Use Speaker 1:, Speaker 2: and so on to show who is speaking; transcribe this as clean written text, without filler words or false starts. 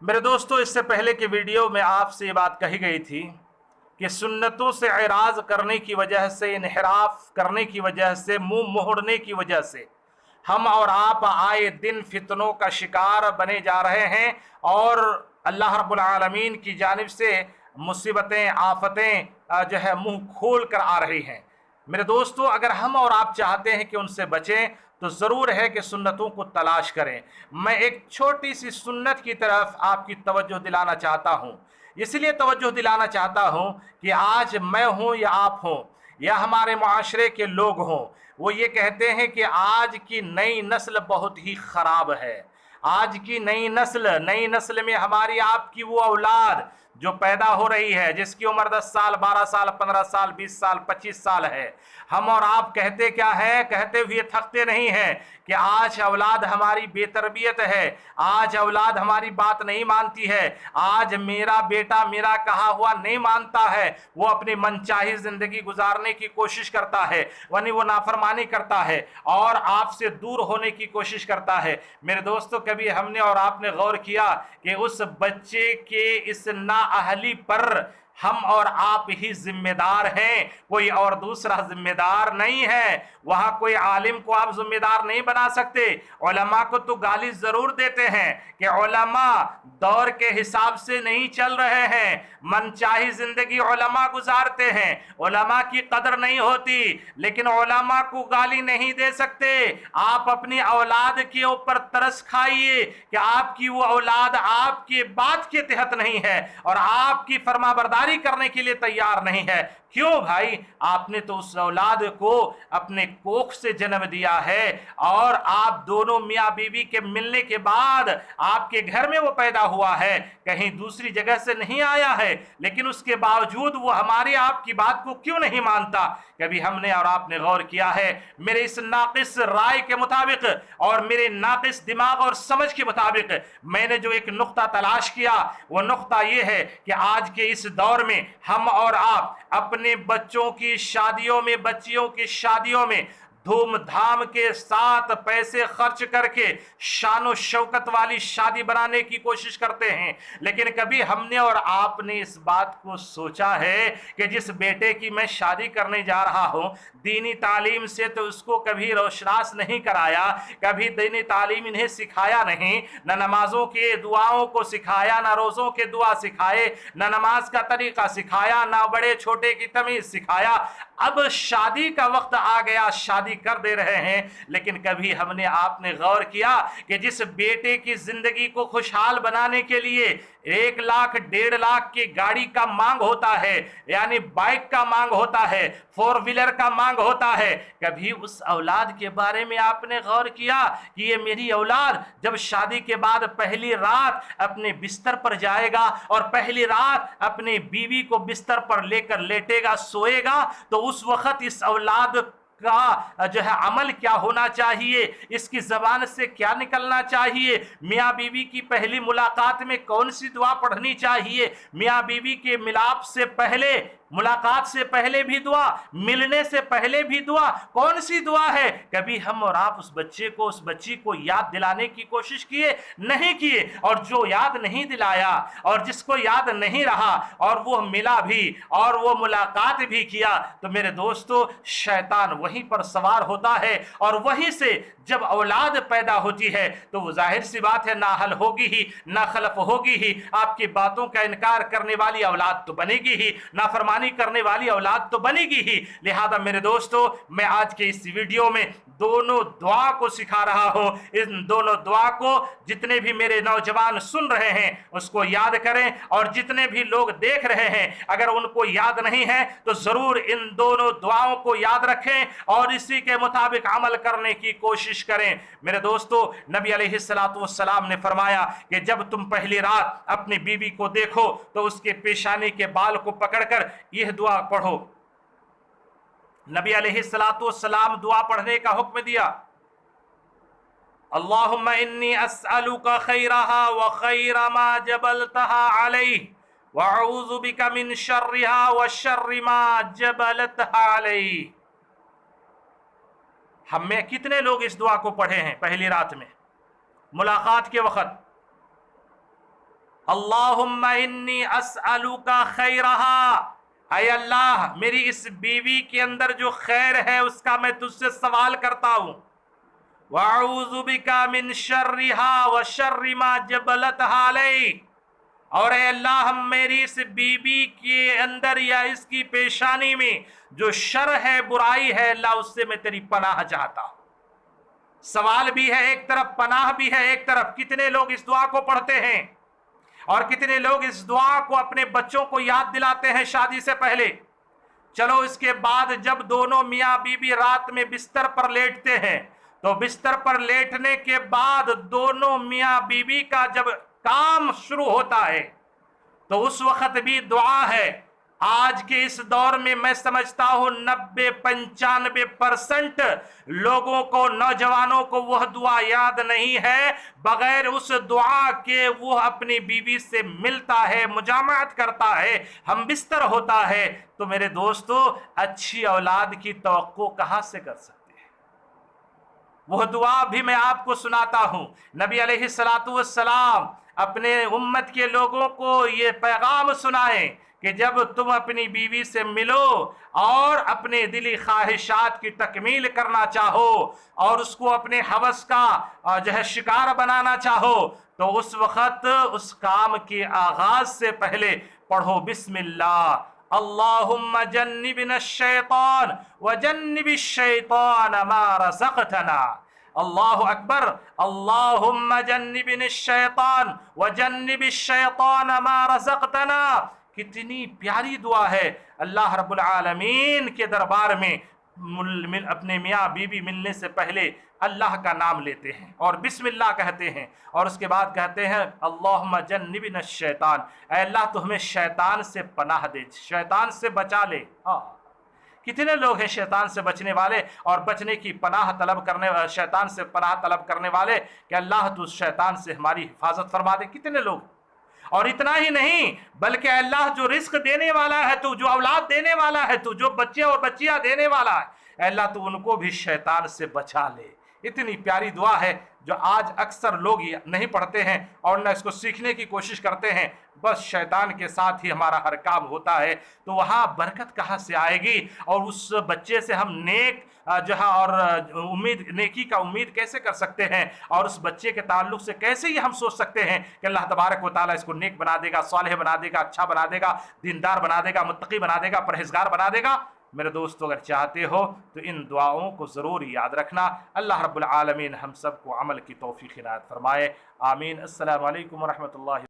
Speaker 1: मेरे दोस्तों, इससे पहले की वीडियो में आपसे ये बात कही गई थी कि सुन्नतों से एराज करने की वजह से, इन्हिराफ करने की वजह से, मुंह मोड़ने की वजह से हम और आप आए दिन फितनों का शिकार बने जा रहे हैं और अल्लाह रब्बुल आलमीन की जानिब से मुसीबतें, आफतें जो है मुंह खोल कर आ रही हैं। मेरे दोस्तों, अगर हम और आप चाहते हैं कि उनसे बचें तो ज़रूर है कि सुन्नतों को तलाश करें। मैं एक छोटी सी सुन्नत की तरफ आपकी तवज्जो दिलाना चाहता हूँ। इसलिए तवज्जो दिलाना चाहता हूँ कि आज मैं हूँ या आप हों या हमारे माशरे के लोग हों, वो ये कहते हैं कि आज की नई नस्ल बहुत ही ख़राब है। आज की नई नस्ल में हमारी आपकी वो औलाद जो पैदा हो रही है, जिसकी उम्र 10 साल, 12 साल, 15 साल, 20 साल, 25 साल है, हम और आप कहते क्या है, कहते हुए थकते नहीं हैं कि आज औलाद हमारी बेतरबियत है, आज औलाद हमारी बात नहीं मानती है, आज मेरा बेटा मेरा कहा हुआ नहीं मानता है, वो अपनी मनचाही जिंदगी गुजारने की कोशिश करता है, यानी वो नाफरमानी करता है और आपसे दूर होने की कोशिश करता है। मेरे दोस्तों, कभी हमने और आपने गौर किया कि उस बच्चे के इस नाअहली पर हम और आप ही जिम्मेदार हैं, कोई और दूसरा जिम्मेदार नहीं है। वहां कोई आलिम को आप जिम्मेदार नहीं बना सकते। उलमा को तो गाली जरूर देते हैं कि उलमा दौर के हिसाब से नहीं चल रहे हैं, मनचाही जिंदगी उलमा गुजारते हैं, उलमा की कदर नहीं होती, लेकिन उलमा को गाली नहीं दे सकते। आप अपनी औलाद के ऊपर तरस खाइए कि आपकी वो औलाद आपके बात के तहत नहीं है और आपकी फरमाबरदारी करने के लिए तैयार नहीं है। क्यों भाई? आपने तो उस औलाद को अपने कोख से जन्म दिया है और आप दोनों मियाँ बीवी के मिलने के बाद आपके घर में वो पैदा हुआ है, कहीं दूसरी जगह से नहीं आया है, लेकिन उसके बावजूद वो हमारी आपकी बात को क्यों नहीं मानता? कभी हमने और आपने गौर किया है? मेरे इस नाकिस राय के मुताबिक और मेरे नाकिस दिमाग और समझ के मुताबिक मैंने जो एक नुक्ता तलाश किया, वो नुक्ता ये है कि आज के इस दौर में हम और आप अपने बच्चों की शादियों में, बच्चियों की शादियों में धूमधाम के साथ पैसे खर्च करके शानो शौकत वाली शादी बनाने की कोशिश करते हैं, लेकिन कभी हमने और आपने इस बात को सोचा है कि जिस बेटे की मैं शादी करने जा रहा हूं, दीनी तालीम से तो उसको कभी रोशनास नहीं कराया, कभी दीनी तालीम इन्हें सिखाया नहीं, न नमाजों के दुआओं को सिखाया, न रोज़ों के दुआ सिखाए, न नमाज का तरीका सिखाया, न बड़े छोटे की तमीज़ सिखाया। अब शादी का वक्त आ गया, शादी कर दे रहे हैं, लेकिन कभी हमने आपने गौर किया कि जिस बेटे की जिंदगी को खुशहाल बनाने के लिए 1 लाख 1.5 लाख की गाड़ी का मांग होता है, यानी बाइक का मांग होता है, 4 व्हीलर का मांग होता है, कभी उस औलाद के बारे में आपने गौर किया कि ये मेरी औलाद जब शादी के बाद पहली रात अपने बिस्तर पर जाएगा और पहली रात अपनी बीवी को बिस्तर पर लेकर लेटेगा, सोएगा, तो उस वक्त इस औलाद का जो है अमल क्या होना चाहिए, इसकी जबान से क्या निकलना चाहिए, मियाँ बीवी की पहली मुलाकात में कौन सी दुआ पढ़नी चाहिए, मियाँ बीवी के मिलाप से पहले, मुलाकात से पहले भी दुआ, मिलने से पहले भी दुआ, कौन सी दुआ है? कभी हम और आप उस बच्चे को, उस बच्ची को याद दिलाने की कोशिश किए? नहीं किए। और जो याद नहीं दिलाया और जिसको याद नहीं रहा और वो मिला भी और वो मुलाकात भी किया, तो मेरे दोस्तों, शैतान वहीं पर सवार होता है और वहीं से जब औलाद पैदा होती है तो वो जाहिर सी बात है, ना हल होगी ही, ना खलफ होगी ही, आपकी बातों का इनकार करने वाली औलाद तो बनेगी ही, नाफरमानी करने वाली औलाद तो बनेगी ही। लिहाजा मेरे दोस्तों, मैं आज के इस वीडियो में दोनों दुआ को सिखा रहा हूं। इन दोनों दुआ को जितने भी मेरे नौजवान सुन रहे हैं उसको याद करें, और जितने भी लोग देख रहे हैं अगर उनको याद नहीं है तो जरूर इन दोनों दुआओं को याद रखें और इसी के मुताबिक अमल करने की कोशिश करें। मेरे दोस्तों, नबी अलैहिस्सलातु वस्सलाम ने फरमाया कि जब तुम पहली रात अपनी बीवी को देखो तो उसके पेशानी के बाल को पकड़कर यह दुआ पढ़ो। नबी अलैहिस्सलातु वस्सलाम दुआ पढ़ने का हुक्म दिया, अल्लाहुम्मा इन्नी अस्अलुका खैरहा व खैर मा जबलतहा अलैहि व अऊज़ु बिका मिन शर्रिहा व शर्रि मा जबलतहा अलैहि। हम में कितने लोग इस दुआ को पढ़े हैं पहली रात में, मुलाकात के वक्त? अल्लाहुम्मा इन्नी अस्अलुका खैरहा, ऐ अल्लाह मेरी इस बीवी के अंदर जो खैर है उसका मैं तुझसे सवाल करता हूँ। वअऊज़ु बिका मिन शर्रिहा व शर्रि मा जबलतहा अलैहि, और ऐ अल्लाह हम मेरी इस बीवी के अंदर या इसकी पेशानी में जो शर है, बुराई है, अल्लाह उससे मैं तेरी पनाह चाहता हूँ। सवाल भी है एक तरफ, पनाह भी है एक तरफ। कितने लोग इस दुआ को पढ़ते हैं और कितने लोग इस दुआ को अपने बच्चों को याद दिलाते हैं शादी से पहले। चलो इसके बाद जब दोनों मियाँ बीवी रात में बिस्तर पर लेटते हैं तो बिस्तर पर लेटने के बाद दोनों मियाँ बीवी का जब काम शुरू होता है तो उस वक्त भी दुआ है। आज के इस दौर में मैं समझता हूँ 90-95% लोगों को, नौजवानों को वह दुआ याद नहीं है। बगैर उस दुआ के वो अपनी बीवी से मिलता है, मुजामत करता है, हम बिस्तर होता है। तो मेरे दोस्तों, अच्छी औलाद की तवक्को कहाँ से कर सकते हैं? वह दुआ भी मैं आपको सुनाता हूँ। नबी अलैहिस्सलातु वस्सलाम अपने उम्मत के लोगों को ये पैगाम सुनाएं कि जब तुम अपनी बीवी से मिलो और अपने दिली ख्वाहिशात की तकमील करना चाहो और उसको अपने हवस का जो है शिकार बनाना चाहो, तो उस वक़्त उस काम के आगाज से पहले पढ़ो बिस्मिल्लाह, अल्लाहुम्मा जन्निबना शैतान व जन्निबिश शैतान मा रज़क़तना। अल्लाहु अकबर, अल्लाहुम्मा जन्निबिश शैतान व जन्निबिश शैतान मा रज़क़तना। कितनी प्यारी दुआ है। अल्लाह रब्बुल आलमीन के दरबार में अपने मियाँ बीवी मिलने से पहले अल्लाह का नाम लेते हैं और बिस्मिल्लाह कहते हैं और उसके बाद कहते हैं अल्लाहुम्मा जन्निबिना शैतान, ऐ अल्लाह तो हमें शैतान से पनाह दे, शैतान से बचा ले। हाँ, कितने लोग हैं शैतान से बचने वाले और बचने की पनाह तलब करने, शैतान से पनाह तलब करने वाले कि अल्लाह तू शैतान से हमारी हिफाजत फरमा दे। कितने लोग। और इतना ही नहीं बल्कि अल्लाह जो रिस्क देने वाला है तू, जो औलाद देने वाला है तू, जो बच्चे और बच्चियां देने वाला है, अल्लाह तू उनको भी शैतान से बचा ले। इतनी प्यारी दुआ है जो आज अक्सर लोग नहीं पढ़ते हैं और न इसको सीखने की कोशिश करते हैं। बस शैतान के साथ ही हमारा हर काम होता है, तो वहाँ बरकत कहाँ से आएगी? और उस बच्चे से हम नेक जो है और उम्मीद, नेकी का उम्मीद कैसे कर सकते हैं? और उस बच्चे के ताल्लुक से कैसे ये हम सोच सकते हैं कि अल्लाह तबारक व तआला इसको नेक बना देगा, सालेह बना देगा, अच्छा बना देगा, दीनदार बना देगा, मुत्तकी बना देगा, परहेजगार बना देगा? मेरे दोस्तों, अगर चाहते हो तो इन दुआओं को ज़रूर याद रखना। अल्लाह रब्बुल आलमीन हम सबको अमल की तौफीक इनायत फरमाए। आमीन। अस्सलामु अलैकुम व रहमतुल्लाहि।